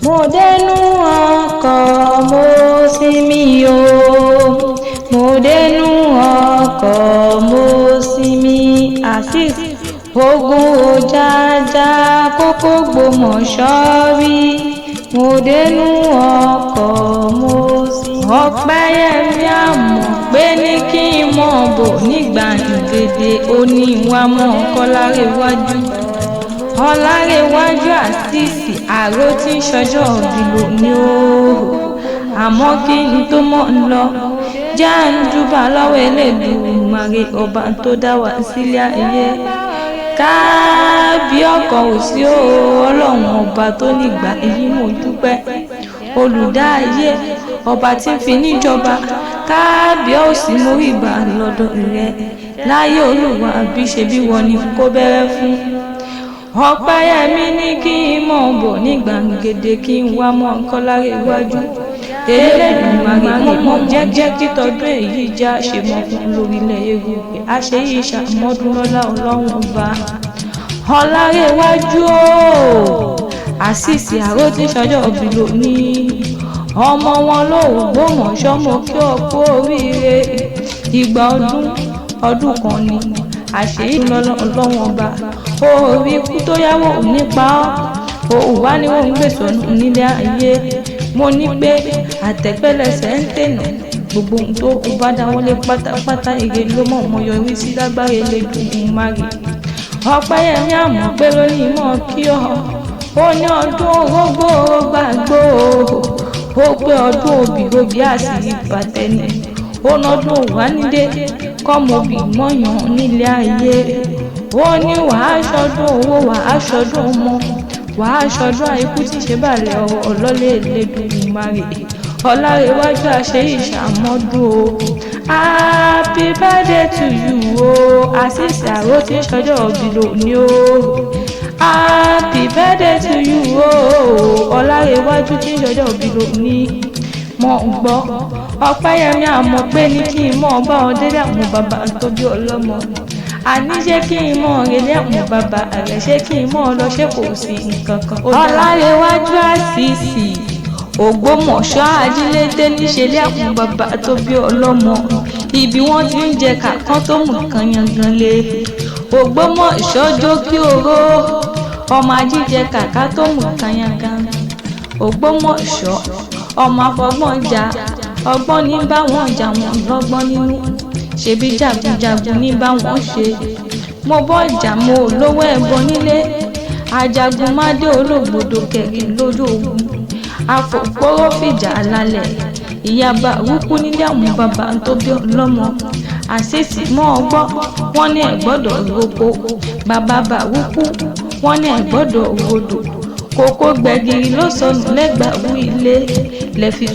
Mo dẹnu ọkọ̀ mo sinmi o, mo dẹnu ọkọ̀ mo sinmi. Azeez ogun Ojaja kókó Ògbómọ̀ṣọ́ rí. Mo dẹnu ọkọ̀ mo sinmi. Ọpẹ́yẹmí Àmọ̀pé ní kí n mọ̀ bọ̀ nígbà ìgbèdè òní wa mọ̀ Kọ́lárẹ̀wájú. Ọlárẹ̀wájú Azeez àrò tí ń ṣọjọ́ òbí lónìí o. Àmọ́ kí n tó mọ̀ ń lọ já ń júbà lọ́wọ́ Elédùmarè ọba tó dá wa sílé ayé. Kábíọ̀kọ̀ òsì o Ọlọ́run ọba tó nígbà èyí mo dúpẹ́. Olùdá ayé ọba tí ń fi níjọba. Kábíọ̀sì mo rí ìbà lọ́dọ̀ rẹ̀ láyé Olúwa bí ṣe bí wọ́n ni kó bẹ̀rẹ̀ fún. Ọpẹ́yẹmí ní kí n mọ̀ bọ̀ ní gbàgede kí n wá mọ̀ Kọ́lárẹ̀wájú. Elédùmarè mọ̀ jẹ́ kí tọdún èyí já ṣe mọ̀ fún lórílẹ̀ erùpẹ̀ àṣeyí ìṣàmọ́dún lọ́lá Ọlọ́run ọba. Ọlárẹ̀wájú o Azeez àrò tí ń ṣọjọ́ òbí lónìí. Ọmọ wọn l'Ògbómọ̀ṣọ́ mo kí ọ kú oríire. Ìgbà ọdún kan ni àṣeyí Ọlọ́run ọba. Orí ikú tó yáwó nípa ọ́ òwá ni wọ́n ń gbèsò nílé ayé. Mo ní pé àtẹ̀pẹ́lẹsẹ̀ ń tẹ̀nà gbogbo ohun tó kú bá dáwọ́lé pátápátá ire ló mọ̀ mọ́ yọrí sí lágbára Elédùmarè. Ọpẹ́yẹmí Àmọ̀pé ló ní mọ̀ kí ọ ó ní ọdún orógbó gbàgbó ó pé ọdún òbí àṣírí bàtẹ́ni ó nọdún òwánidé kọ́mọbì mọ́yàn nílé ayé. Ó ní wàá ṣọdún owó wàá ṣọdún ọmọ wàá ṣọdún àìkú tí ṣe bàlẹ̀ ọlọ́lẹ̀ Elédùmarè. Ọlárẹ̀wájú àṣeyí ìṣàmọ́dún o. Happy birthday to you o Azeez àrò tí ń ṣọjọ́ òbí lónìí o. Happy birthday to you o Ọlárẹ̀wájú tí ń ṣọjọ́ òbí lónìí. Mo gbọ́ Ọpẹ́yẹmí Àmọ̀pé ní kí n mọ̀ bá ọ délé àwọn bàbá tó bí ọlọ́mọ. Àní ṣé kí n mọ̀ relé àwọn bàbá rẹ̀ ṣé kí n mọ̀ lọ ṣé kò sí nǹkan kan. Ọlárẹ̀wájú Azeez Ògbómọ̀ṣọ́ ajílété níṣẹ́lẹ̀ àwọn bàbá tó bí ọlọ́mọ. Ibi wọ́n ti ń jẹ kàkán tó mú kan yangan lé. Ògbómọ̀ṣọ́ jó kí oró ọmọ ajíjẹ kàkà tó mú kan yangan. Ògbómọ̀ṣọ́ ọmọ afọgbọ́n jà ọgbọ́n ní bá wọn jà wọn lọ́gbọ́n nínú ṣebí jagunjagun ní bá wọn ṣe. Mo bọ́ ìjà mo lówó ẹbọ nílé ajagun mádé olóògbòdò kẹrin lójú ogun afọ̀pọ̀rọ̀ fìjà lálẹ́ ìyàbá rúkú nílé àwọn bàbá tó bí ọlọ́mọ. Azeez mọ́ ọgbọ́ wọn ní ẹ̀gbọ́dọ̀ roko bàbá bàrúkú wọn ní ẹ̀gbọ́dọ̀ rodò. Kókó gbẹ̀gìrì ló sọnù lẹ́gbàwú ilé lẹ́fi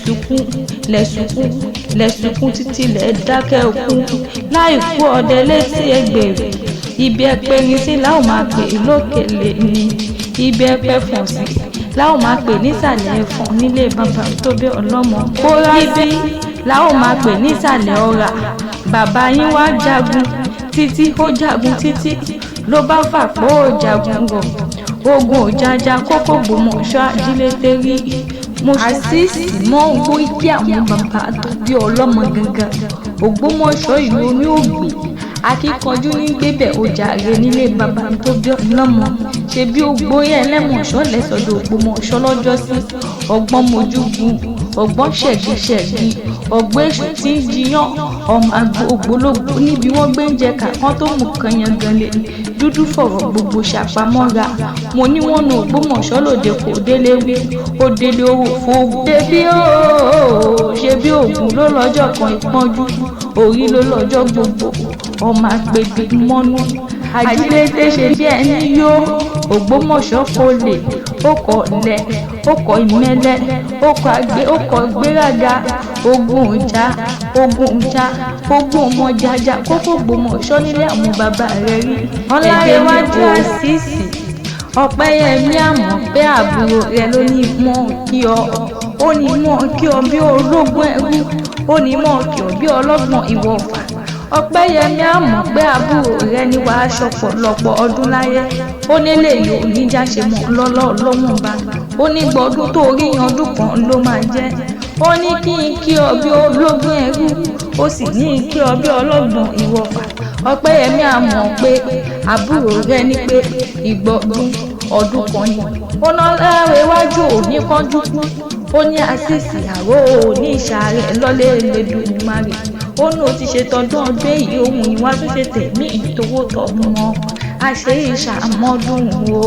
sunkún títí lẹ́ dákẹ́ òkú láì kú ọdẹ létí ẹgbẹ̀rẹ̀. Ibi ẹpẹ ní sí láò máa pè lókèlè ní ibi ẹpẹ fọ̀n sí láò máa pè nísàlẹ̀ ẹ̀fọ̀n nílé bàbá tó bí ọlọ́mọ. Kóra ibi láò máa pè nísàlẹ̀ ọ̀rà. Bàbá yín wá jagun títí ó jagun títí ló bá fà pé ó jagun rọ̀. Ogun Ojaja kókó Ògbómọ̀ṣọ́ ajílété rí. Azeez mọ́ owó kí àwọn bàbá tó bí ọlọ́mọ gangan. Ògbómọ̀ṣọ́ ìlú orí ògbè akíkanjú ní gbébẹ̀ ojàre nílé bàbá tó bí ọlọ́mọ. Ṣe bí ògbóyè ẹlẹ́mọ̀ṣọ́ lẹ́sọ̀dọ̀ Ògbómọ̀ṣọ́ lọ́jọ́sí. Ọgbọ́n mojúgun ọgbọ́n ṣẹ̀gíṣẹ̀gí ọgbọ́n èṣù tí ń jiyàn ọmọ àgbo ògbólógbò níbi wọ́n gbé ń jẹ kàkán tó mú kan yangan lé dúdú fọ̀rọ̀ gbogbo ṣàpamọ́ra. Mo ní wọ́n nu Ògbómọ̀ṣọ́ lòdì kò délé wí ó délé owó fóògùn. Ṣe bí ògùn ló lọ́jọ́ kan ìpọ́njú orí ló lọ́jọ́ gbogbo ọmọ àpèbí mọ́nú. Ajílété ṣe bí ẹni yó Ògbómọ̀ṣọ́ kò lè ó kọ̀ lẹ̀ ó kọ̀ ìmẹ́lẹ́ ó kọ̀ gbéraga. Ogun ọmọ jaja kókó Ògbómọ̀ṣọ́ nílé àwọn bàbá rẹ̀ rí. Ọlárẹ̀wájú Azeez Ọpẹ́yẹmí Àmọ̀pé àbúrò rẹ̀ ló ní mọ̀ kí ọ ó ní mọ̀ kí ọ bí ológun ẹrú ó ní mọ̀ kí ọ bí ọlọ́gbọ́n ìwọ̀fà. Ọpẹ́yẹmí á mọ̀ pé àbúrò rẹ̀ ní wàá ṣọ̀pọ̀lọpọ̀ ọdún láyé. Ó nílé yìí ò ní jáṣe mọ́ lọ́wọ́n bá. Ó ní gbọ́dún tó rí ọdún kan ló máa jẹ́. Ó ní kí n kí ọ bí ológun ẹrú, ó sì ní kí ọ bí ọlọ́gbọ̀n ìwọ̀fà. Ọpẹ́yẹmí á mọ̀ pé àbúrò rẹ̀ ní pé ìgbọ́dún ọdún kan ni. Ó ná lára iwájú òní kánjú kú. Ó ní àṣìṣì àrò òní ìṣàárẹ̀ lọ́lé Elédùmarè. Ó ní ó ti ṣe tọdún ọdún èyí ohun ìwà tó ṣe tẹ̀mí ìtòwó tọ̀mù wọn. Àṣẹ ìṣàmọ́dún o.